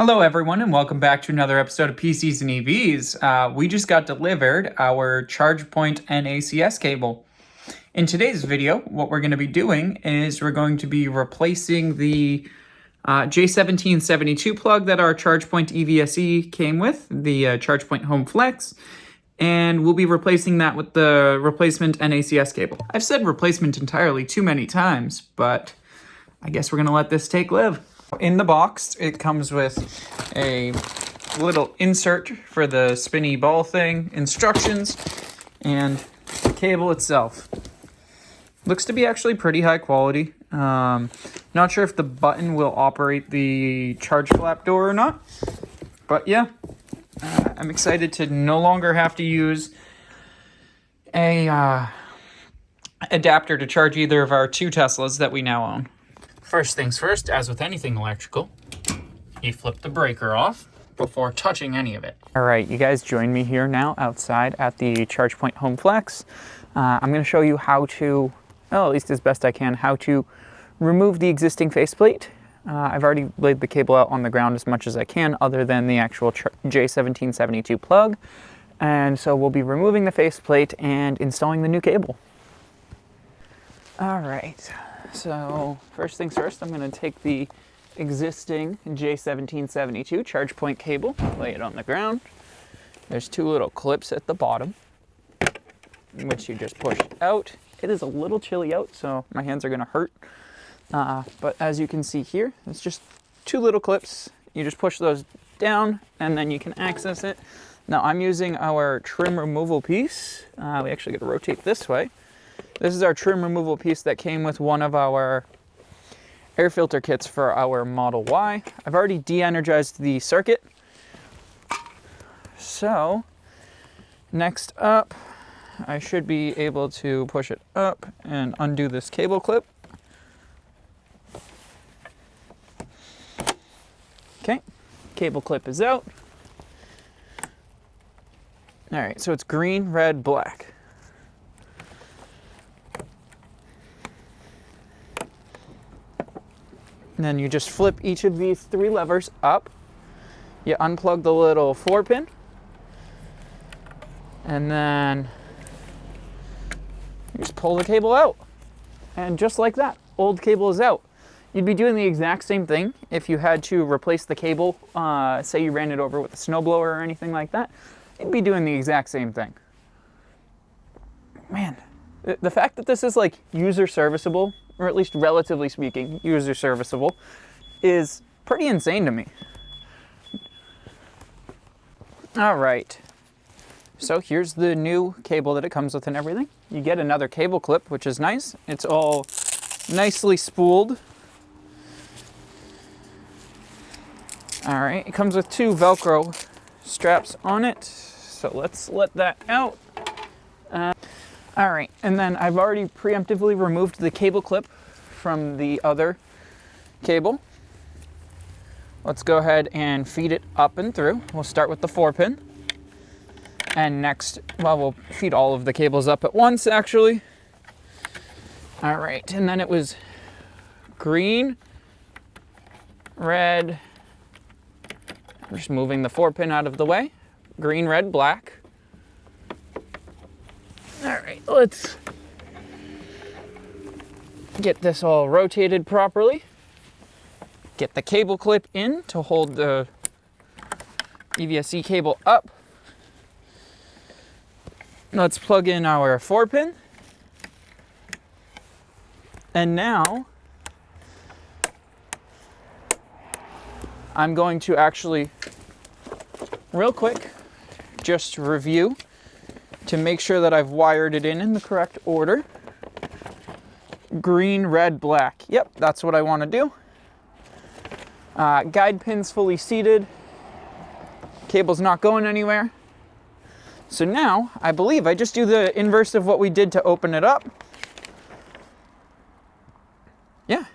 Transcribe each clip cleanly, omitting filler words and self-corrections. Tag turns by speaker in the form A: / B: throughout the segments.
A: Hello everyone and welcome back to another episode of PCs and EVs. We just got delivered our Chargepoint NACS cable. In today's video, what we're going to be doing is we're going to be replacing the J1772 plug that our Chargepoint EVSE came with, the Chargepoint Home Flex, and we'll be replacing that with the replacement NACS cable. I've said replacement entirely too many times, but I guess we're going to let this take live. In the box, it comes with a little insert for the spinny ball thing, instructions, and the cable itself. Looks to be actually pretty high quality. Not sure if the button will operate the charge flap door or not, but yeah, I'm excited to no longer have to use a adapter to charge either of our two Teslas that we now own. First things first, as with anything electrical, you flip the breaker off before touching any of it. All right, you guys join me here now outside at the Chargepoint Home Flex. I'm going to show you how to, well, at least as best I can, how to remove the existing faceplate. I've already laid the cable out on the ground as much as I can, other than the actual J1772 plug. And so we'll be removing the faceplate and installing the new cable. All right. So first things first, I'm going to take the existing J1772 Chargepoint cable, lay it on the ground. There's two little clips at the bottom, which you just push out. It is a little chilly out, so my hands are going to hurt. But as you can see here, it's just two little clips. You just push those down, and then you can access it. Now I'm using our trim removal piece. We actually got to rotate this way. This is our trim removal piece that came with one of our air filter kits for our Model Y. I've already de-energized the circuit. So, next up, I should be able to push it up and undo this cable clip. Okay, cable clip is out. All right, so it's green, red, black. And then you just flip each of these three levers up. You unplug the little 4-pin. And then you just pull the cable out. And just like that, old cable is out. You'd be doing the exact same thing if you had to replace the cable. Say you ran it over with a snowblower or anything like that. You'd be doing the exact same thing. Man, the fact that this is like user serviceable, or at least relatively speaking, user serviceable, is pretty insane to me. All right, so here's the new cable that it comes with and everything. You get another cable clip, which is nice. It's all nicely spooled. All right, it comes with two Velcro straps on it. So let's let that out. All right, and then I've already preemptively removed the cable clip from the other cable. Let's go ahead and feed it up and through. We'll start with the 4-pin. And next, well, we'll feed all of the cables up at once, actually. All right, and then it was green, red, I'm just moving the 4-pin out of the way. Green, red, black. All right, let's get this all rotated properly. Get the cable clip in to hold the EVSE cable up. Let's plug in our 4-pin. And now I'm going to actually, real quick, just review to make sure that I've wired it in the correct order. Green, red, black. Yep, that's what I want to do. Guide pins fully seated. Cable's not going anywhere. So now, I believe I just do the inverse of what we did to open it up. Yeah.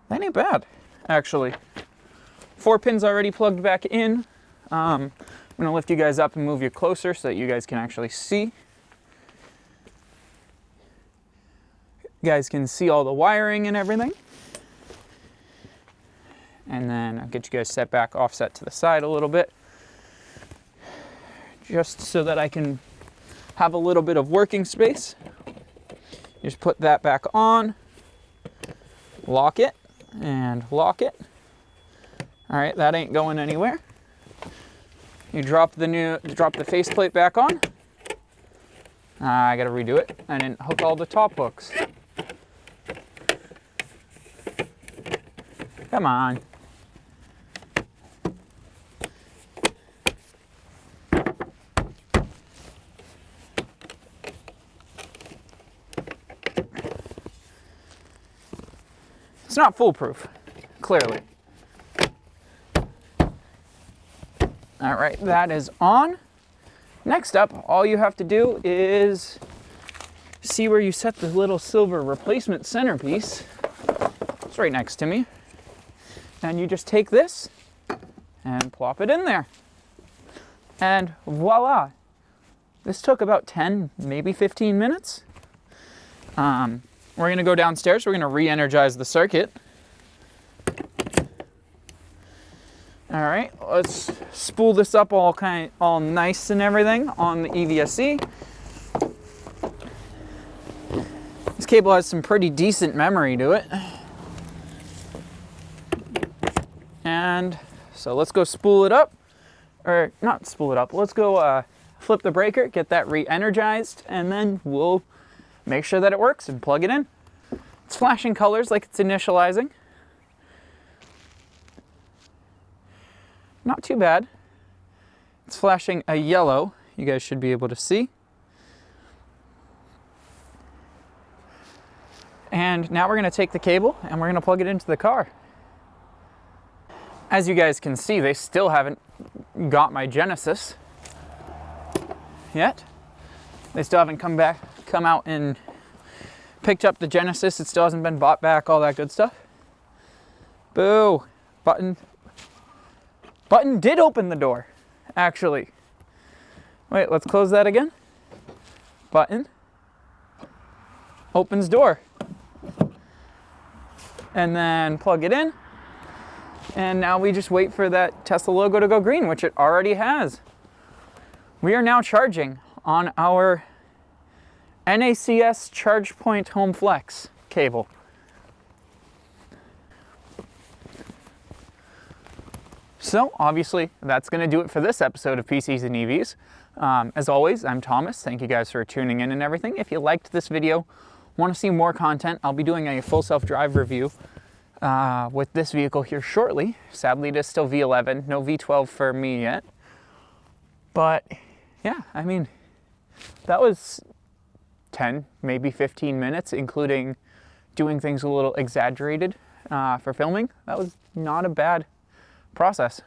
A: That ain't bad, actually. 4 pins already plugged back in. I'm going to lift you guys up and move you closer so that you guys can actually see. You guys can see all the wiring and everything. And then I'll get you guys set back, offset to the side a little bit, just so that I can have a little bit of working space. Just put that back on, lock it, and lock it. All right, that ain't going anywhere. You drop the faceplate back on. I gotta redo it. I didn't hook all the top hooks. Come on. It's not foolproof, clearly. All right, that is on. Next up, all you have to do is see where you set the little silver replacement centerpiece. It's right next to me. And you just take this and plop it in there. And voila. This took about 10, maybe 15 minutes. We're gonna go downstairs, we're gonna re-energize the circuit. All right, let's spool this up all nice and everything on the EVSE. This cable has some pretty decent memory to it. And so let's go spool it up, or not spool it up, let's go flip the breaker, get that re-energized, and then we'll make sure that it works and plug it in. It's flashing colors like it's initializing. Not too bad. It's flashing a yellow, you guys should be able to see. And now we're gonna take the cable and we're gonna plug it into the car. As you guys can see, they still haven't got my Genesis yet. They still haven't come out and picked up the Genesis. It still hasn't been bought back, all that good stuff. Boo. Button did open the door, actually. Wait, let's close that again. Button opens door. And then plug it in. And now we just wait for that Tesla logo to go green, which it already has. We are now charging on our NACS Chargepoint Home Flex cable. So obviously that's going to do it for this episode of PCs and EVs. As always, I'm Thomas. Thank you guys for tuning in and everything. If you liked this video, want to see more content, I'll be doing a full self-drive review with this vehicle here shortly. Sadly, it is still V11, no V12 for me yet. But yeah, I mean, that was 10, maybe 15 minutes, including doing things a little exaggerated for filming. That was not a bad process.